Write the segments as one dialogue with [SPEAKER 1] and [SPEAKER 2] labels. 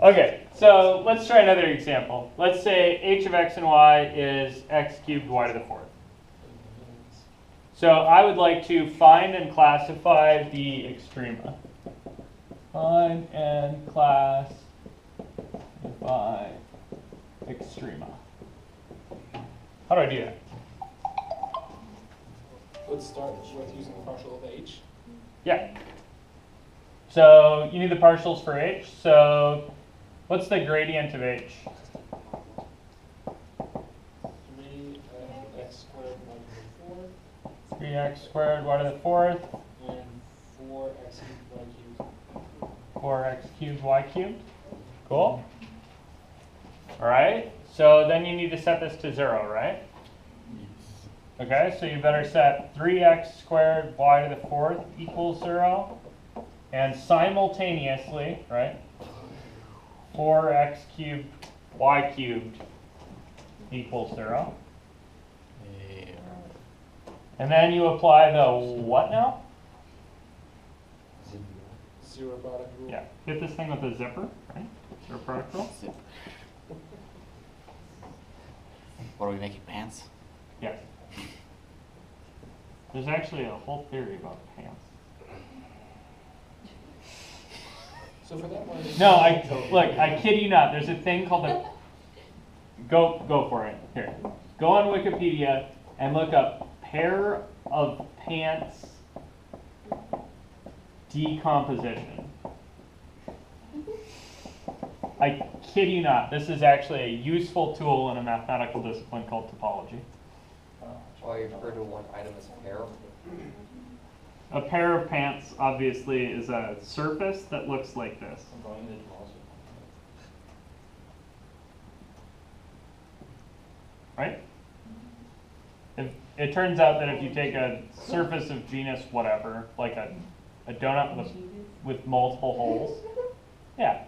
[SPEAKER 1] Okay, so let's try another example. Let's say h of x and y is x cubed y to the fourth. So I would like to find and classify the extrema. Find and classify extrema. How do I do that?
[SPEAKER 2] Let's start with using the partial of h.
[SPEAKER 1] Yeah. So you need the partials for h. So what's the gradient of h?
[SPEAKER 2] 3x squared y to the fourth.
[SPEAKER 1] 3x squared y to the fourth.
[SPEAKER 2] And 4x cubed y cubed.
[SPEAKER 1] 4x cubed y cubed. Cool. All right. So then you need to set this to 0, right? Okay, so you better set 3x squared y to the fourth equals 0. And simultaneously, right, 4x cubed y cubed equals 0. And then you apply the what now?
[SPEAKER 2] Zero product rule.
[SPEAKER 1] Yeah, hit this thing with a zipper, right? Zero product rule.
[SPEAKER 3] What are we making, pants?
[SPEAKER 1] Yes. There's actually a whole theory about pants.
[SPEAKER 2] So for that one,
[SPEAKER 1] No, I kid you not. There's a thing called the. Go for it. Here, go on Wikipedia and look up pair of pants decomposition. I kid you not. This is actually a useful tool in a mathematical discipline called topology.
[SPEAKER 4] Well, you refer to one item as a pair.
[SPEAKER 1] A pair of pants, obviously, is a surface that looks like this. Right? It turns out that if you take a surface of genus whatever, like a donut with multiple holes, yeah.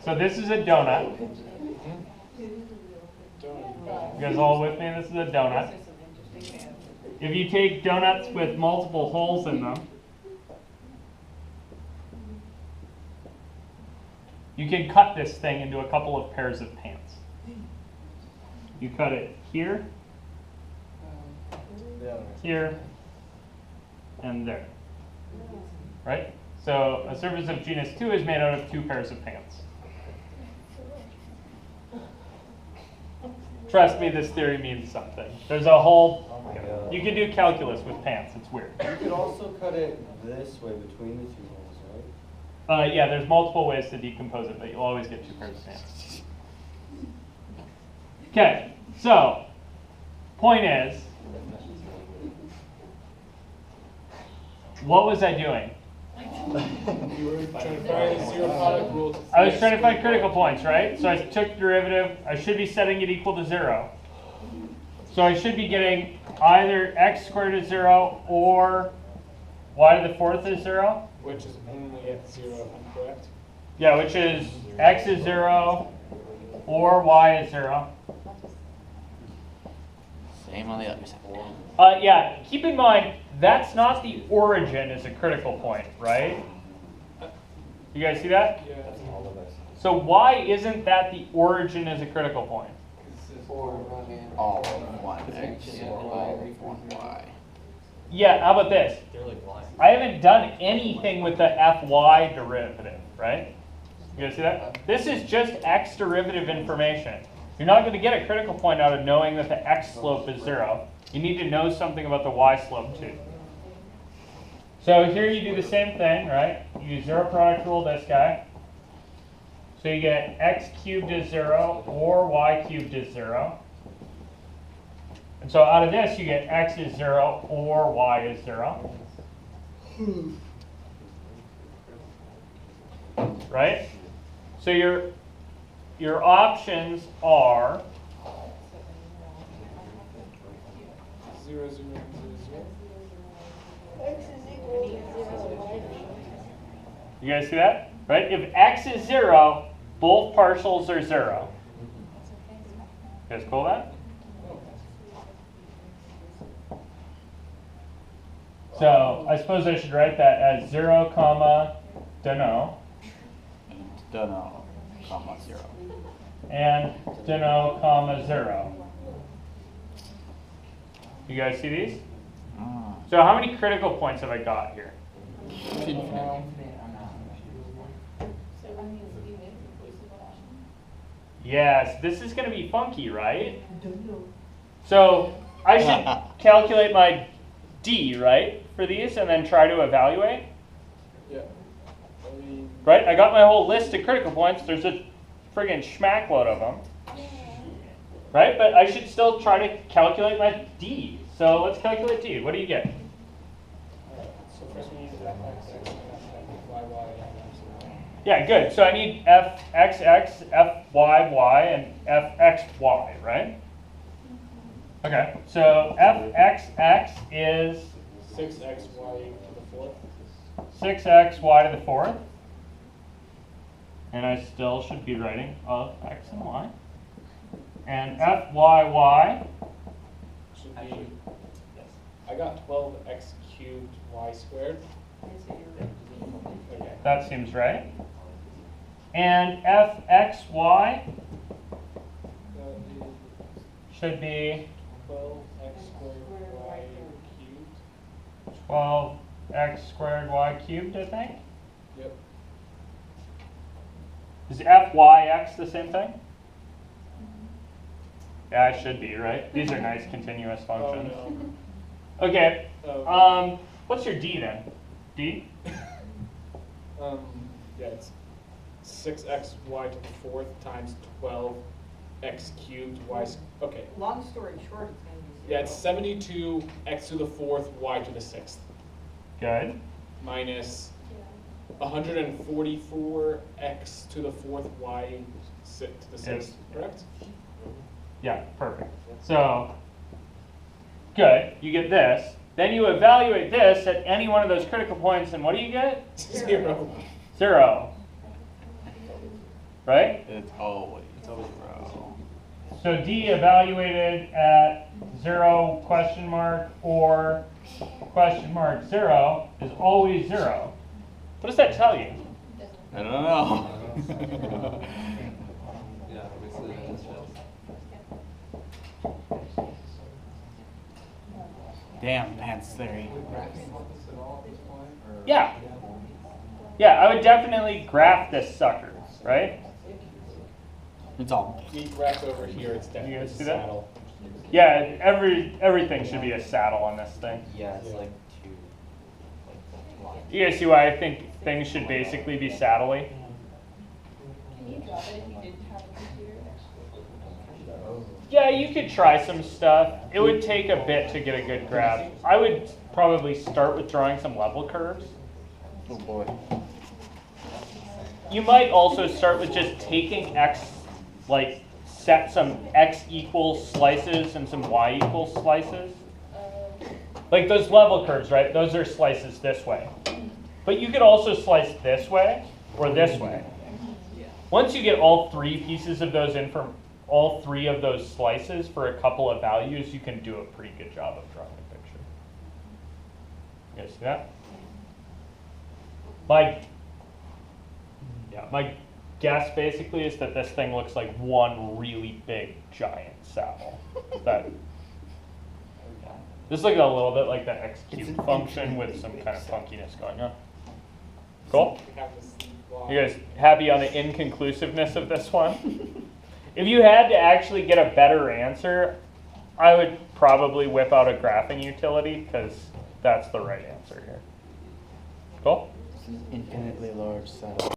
[SPEAKER 1] So this is a donut. You guys all with me? This is a donut. If you take donuts with multiple holes in them, you can cut this thing into a couple of pairs of pants. You cut it here, here, and there. Right? So a surface of genus 2 is made out of 2 pairs of pants. Trust me, this theory means something. There's a whole, you can do calculus with pants, it's weird.
[SPEAKER 5] You could also cut it this way between the two holes, right?
[SPEAKER 1] Yeah, there's multiple ways to decompose it, but you'll always get 2 pairs of pants. Okay, so, point is, what was I doing?
[SPEAKER 2] you were trying to find a zero product rule.
[SPEAKER 1] I was trying to find critical points, right? So I took derivative, I should be setting it equal to 0. So I should be getting either x squared is 0 or y to the fourth is 0.
[SPEAKER 2] Which is only at 0, correct?
[SPEAKER 1] Yeah, which is x is 0 or y is 0.
[SPEAKER 3] Same on the other side.
[SPEAKER 1] Yeah, keep in mind, that's not the origin as a critical point, right? You guys see that?
[SPEAKER 2] Yeah.
[SPEAKER 1] So why isn't that the origin as a critical point?
[SPEAKER 3] All of 1x or all of 1y.
[SPEAKER 1] Yeah, how about this? I haven't done anything with the fy derivative, right? You guys see that? This is just x derivative information. You're not going to get a critical point out of knowing that the x slope is 0. You need to know something about the y slope too. So here you do the same thing, right? You use zero product rule, this guy. So you get x cubed is 0 or y cubed is 0. And so out of this you get x is 0 or y is 0. Right? So your options are
[SPEAKER 2] 0, 0, 0, 0.
[SPEAKER 6] X is equal to 0.
[SPEAKER 1] You guys see that? Right? If x is 0, both partials are 0. You guys cool with that? So I suppose I should write that as 0, comma, dunno.
[SPEAKER 3] Dunno, comma 0.
[SPEAKER 1] and dunno, comma 0. You guys see these? So how many critical points have I got here? Yes, this is going to be funky, right? So I should calculate my D, right, for these and then try to evaluate?
[SPEAKER 2] Yeah.
[SPEAKER 1] Right? I got my whole list of critical points. There's a friggin' schmack load of them. Right? But I should still try to calculate my D. So let's calculate D. What do you get?
[SPEAKER 2] So first we need fx, and then fyy, and
[SPEAKER 1] Yeah, good. So I need fxx, fyy, and fxy, right? Okay, so fxx is
[SPEAKER 2] 6xy to the fourth.
[SPEAKER 1] 6xy to the fourth. And I still should be writing of x and y. And fyy,
[SPEAKER 2] Should be, I got 12x cubed y squared. Okay.
[SPEAKER 1] that seems right. And fxy
[SPEAKER 2] That
[SPEAKER 1] should be
[SPEAKER 2] is 12x squared y cubed.
[SPEAKER 1] 12x squared y cubed, I think.
[SPEAKER 2] Yep.
[SPEAKER 1] Is fyx the same thing? Yeah, it should be, right? These are nice continuous functions.
[SPEAKER 2] Oh,
[SPEAKER 1] Okay,
[SPEAKER 2] no.
[SPEAKER 1] what's your D then? D?
[SPEAKER 2] Yeah, it's 6xy to the fourth times 12x cubed y. Okay.
[SPEAKER 7] Long story short, it's going to be 0.
[SPEAKER 2] Yeah, it's 72x to the fourth y to the sixth
[SPEAKER 1] Good.
[SPEAKER 2] minus 144x to the fourth y to the sixth. Correct?
[SPEAKER 1] Yeah, perfect. So, good, you get this. Then you evaluate this at any one of those critical points, and what do you get?
[SPEAKER 2] 0.
[SPEAKER 1] 0. Right?
[SPEAKER 3] It's always 0.
[SPEAKER 1] So D evaluated at 0 question mark or question mark 0 is always 0. What does that tell you?
[SPEAKER 3] I don't know.
[SPEAKER 4] Yeah, obviously it just fails.
[SPEAKER 3] Damn, Pants theory.
[SPEAKER 1] Yeah. Yeah, I would definitely graph this sucker, right?
[SPEAKER 3] It's all.
[SPEAKER 2] We graph over here. It's definitely
[SPEAKER 1] guys
[SPEAKER 2] a
[SPEAKER 1] see that?
[SPEAKER 2] saddle.
[SPEAKER 1] Yeah, everything should be a saddle on this thing.
[SPEAKER 4] Yeah, it's
[SPEAKER 2] Yeah.
[SPEAKER 4] like two, like
[SPEAKER 1] You guys see why I think things should basically be saddly?
[SPEAKER 6] Can you drop it if you didn't have a computer?
[SPEAKER 1] Yeah, you could try some stuff. It would take a bit to get a good graph. I would probably start with drawing some level curves.
[SPEAKER 3] Oh boy.
[SPEAKER 1] You might also start with just taking x, like set some x equals slices and some y equals slices. Like those level curves, right? Those are slices this way. But you could also slice this way or this way. Once you get all three pieces of those all three of those slices for a couple of values, you can do a pretty good job of drawing a picture. You guys see that? My guess basically is that this thing looks like one really big giant saddle. This looks a little bit like the x cubed function with some kind of funkiness going on. Cool?
[SPEAKER 2] We have this block.
[SPEAKER 1] You guys happy on the inconclusiveness of this one? If you had to actually get a better answer, I would probably whip out a graphing utility because that's the right answer here. Cool?
[SPEAKER 3] This is infinitely large saddle.